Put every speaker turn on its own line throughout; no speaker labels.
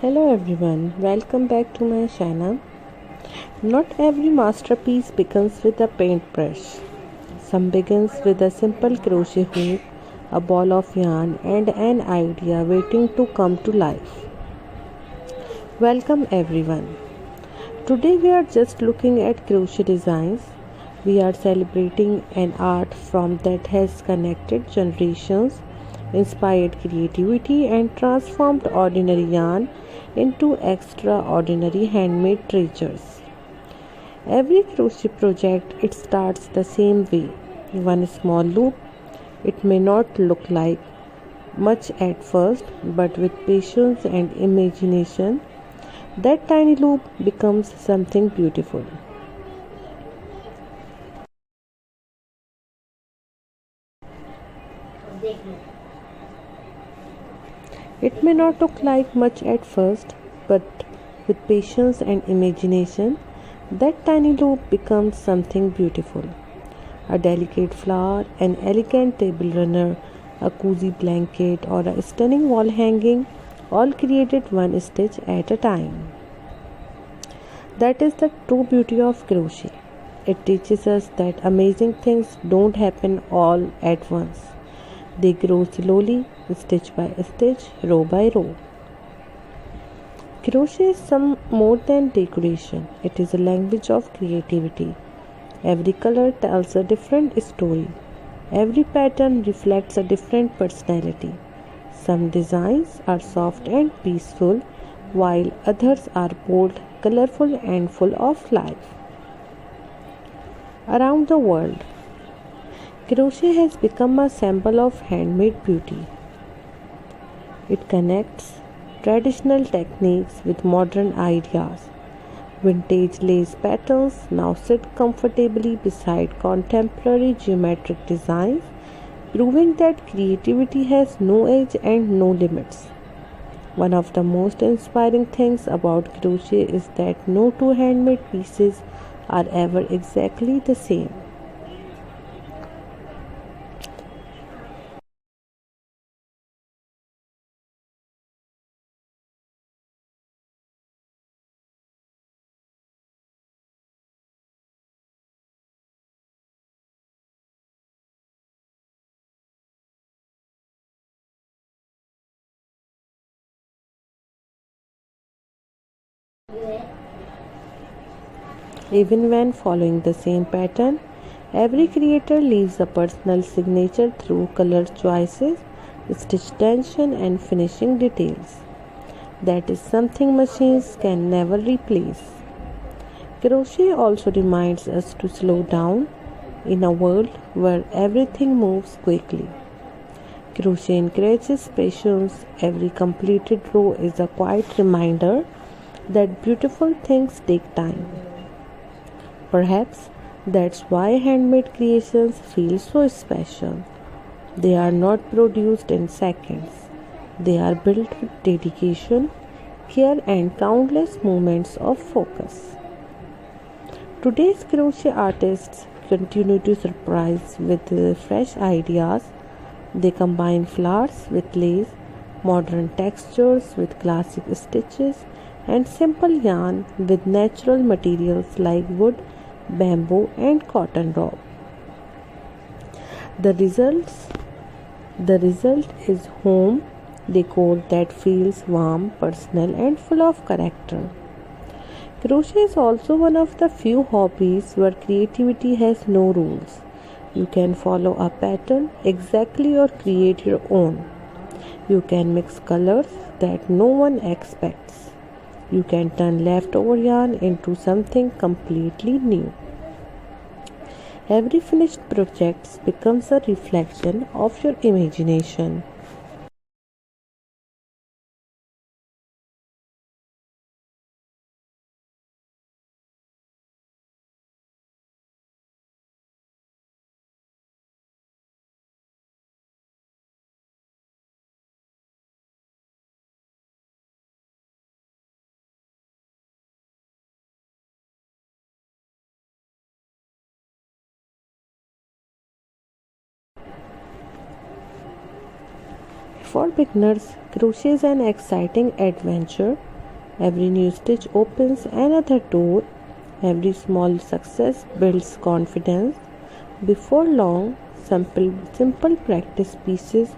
Hello everyone, welcome back to my channel. Not every masterpiece begins with a paintbrush. Some begins with a simple crochet hook, a ball of yarn and an idea waiting to come to life. Welcome everyone. Today we are just looking at crochet designs. We are celebrating an art form that has connected generations, inspired creativity and transformed ordinary yarn into extraordinary handmade treasures. Every crochet project it starts the same way. One small loop. It may not look like much at first, but with patience and imagination, that tiny loop becomes something beautiful. It may not look like much at first, but with patience and imagination, that tiny loop becomes something beautiful. A delicate flower, an elegant table runner, a cozy blanket, or a stunning wall hanging, all created one stitch at a time. That is the true beauty of crochet. It teaches us that amazing things don't happen all at once. They grow slowly, stitch by stitch, row by row. Crochet is some more than decoration. It is a language of creativity. Every color tells a different story. Every pattern reflects a different personality. Some designs are soft and peaceful, while others are bold, colorful, and full of life. Around the world, crochet has become a symbol of handmade beauty. It connects traditional techniques with modern ideas. Vintage lace patterns now sit comfortably beside contemporary geometric designs, proving that creativity has no age and no limits. One of the most inspiring things about crochet is that no two handmade pieces are ever exactly the same. Even when following the same pattern, every creator leaves a personal signature through color choices, stitch tension, and finishing details. That is something machines can never replace. Crochet also reminds us to slow down in a world where everything moves quickly. Crochet encourages patience. Every completed row is a quiet reminder that beautiful things take time. Perhaps that's why handmade creations feel so special. They are not produced in seconds. They are built with dedication, care, and countless moments of focus. Today's crochet artists continue to surprise with fresh ideas. They combine flowers with lace, modern textures with classic stitches, and simple yarn with natural materials like wood, bamboo, and cotton rope. The result is home decor that feels warm, personal, and full of character. Crochet is also one of the few hobbies where creativity has no rules. You can follow a pattern exactly or create your own. You can mix colors that no one expects. You can turn leftover yarn into something completely new. Every finished project becomes a reflection of your imagination. For beginners, crochet is an exciting adventure. Every new stitch opens another door. Every small success builds confidence. Before long, simple practice pieces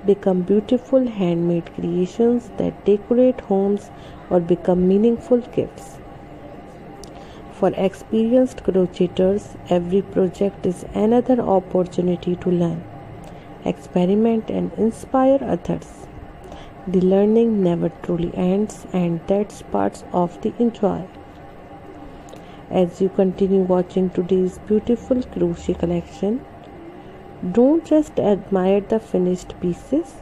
become beautiful handmade creations that decorate homes or become meaningful gifts. For experienced crocheters, every project is another opportunity to learn, experiment, and inspire others. The learning never truly ends, and that's part of the enjoy. As you continue watching today's beautiful crochet collection, don't just admire the finished pieces,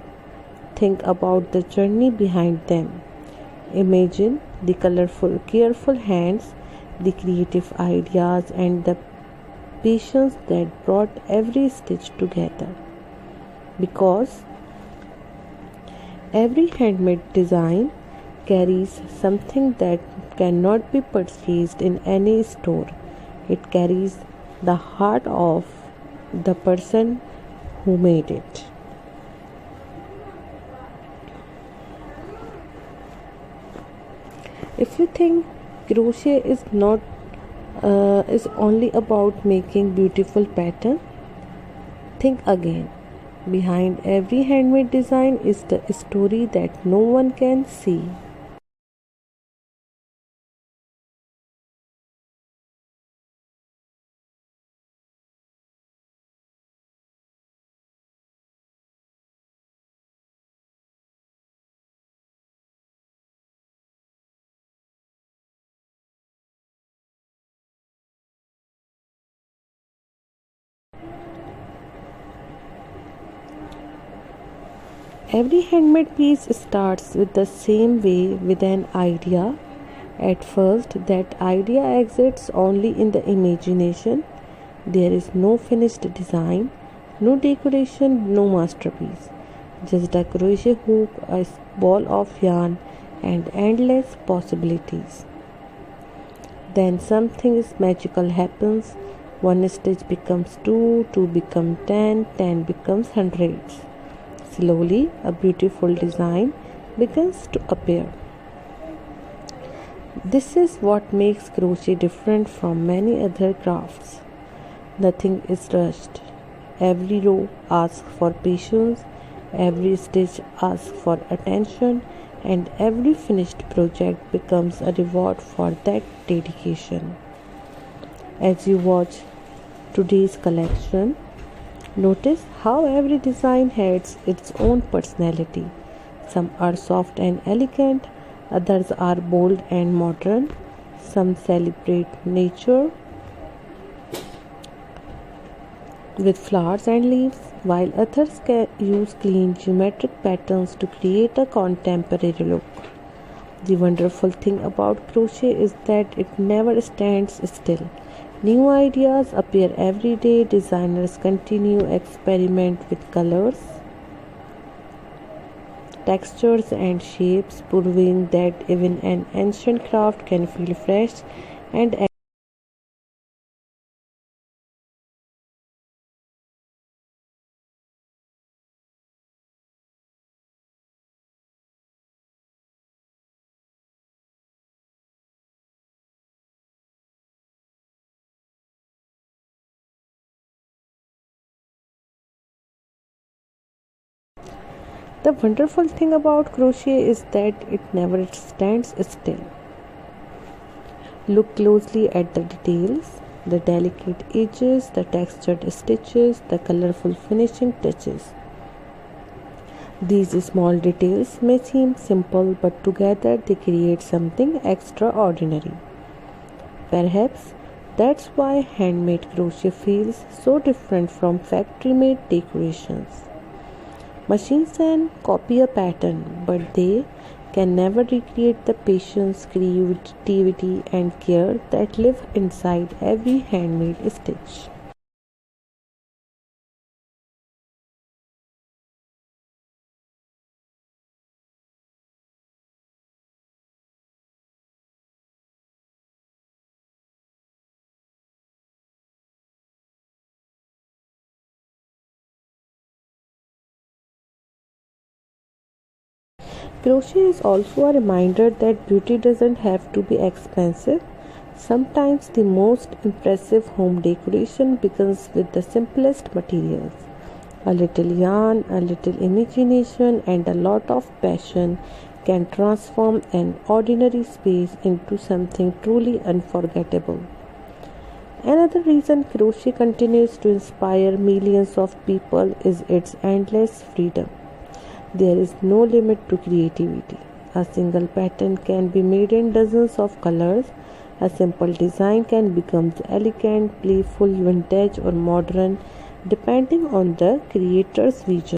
think about the journey behind them. Imagine the colorful, careful hands, the creative ideas, and the patience that brought every stitch together. Because every handmade design carries something that cannot be purchased in any store. It carries the heart of the person who made it. If you think crochet is only about making beautiful pattern, think again. Behind every handmade design is the story that no one can see. Every handmade piece starts with the same way, with an idea. At first, that idea exists only in the imagination. There is no finished design, no decoration, no masterpiece. Just a crochet hook, a ball of yarn, and endless possibilities. Then something magical happens. One stitch becomes two, two becomes 10, 10 becomes hundreds. Slowly, a beautiful design begins to appear. This is what makes crochet different from many other crafts. Nothing is rushed. Every row asks for patience, every stitch asks for attention, and every finished project becomes a reward for that dedication. As you watch today's collection, notice how every design has its own personality. Some are soft and elegant, others are bold and modern. Some celebrate nature with flowers and leaves, while others can use clean geometric patterns to create a contemporary look. The wonderful thing about crochet is that it never stands still. New ideas appear every day. Designers continue experiment with colors, textures, and shapes, proving that even an ancient craft can feel fresh and the wonderful thing about crochet is that it never stands still. Look closely at the details, the delicate edges, the textured stitches, the colorful finishing touches. These small details may seem simple, but together they create something extraordinary. Perhaps that's why handmade crochet feels so different from factory made decorations. Machines can copy a pattern, but they can never recreate the patience, creativity, and care that live inside every handmade stitch. Crochet is also a reminder that beauty doesn't have to be expensive. Sometimes the most impressive home decoration begins with the simplest materials. A little yarn, a little imagination, and a lot of passion can transform an ordinary space into something truly unforgettable. Another reason crochet continues to inspire millions of people is its endless freedom. There is no limit to creativity. A single pattern can be made in dozens of colors. A simple design can become elegant, playful, vintage, or modern, depending on the creator's vision.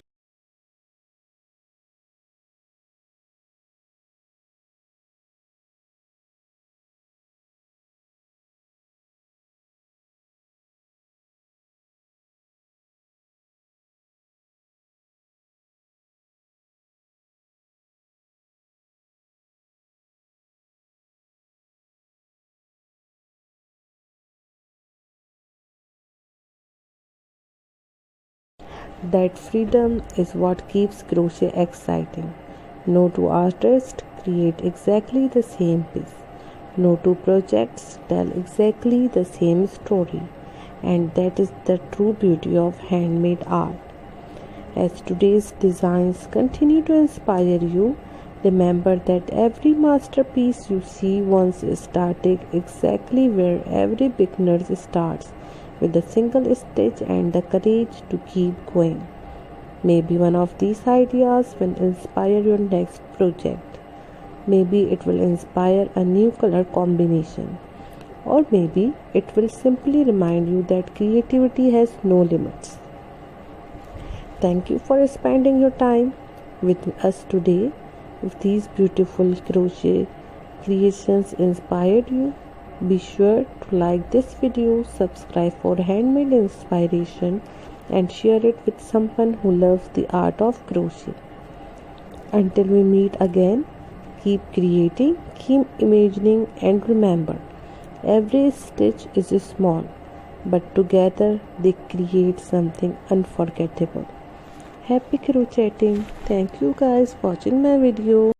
That freedom is what keeps crochet exciting. No two artists create exactly the same piece. No two projects tell exactly the same story. And that is the true beauty of handmade art. As today's designs continue to inspire you, remember that every masterpiece you see once started exactly where every beginner starts, with a single stitch and the courage to keep going. Maybe one of these ideas will inspire your next project. Maybe it will inspire a new color combination. Or maybe it will simply remind you that creativity has no limits. Thank you for spending your time with us today. If these beautiful crochet creations inspired you, be sure to like this video, subscribe for handmade inspiration, and share it with someone who loves the art of crochet. Until we meet again, keep creating, keep imagining, and remember, every stitch is small, but together they create something unforgettable. Happy crocheting! Thank you guys for watching my video.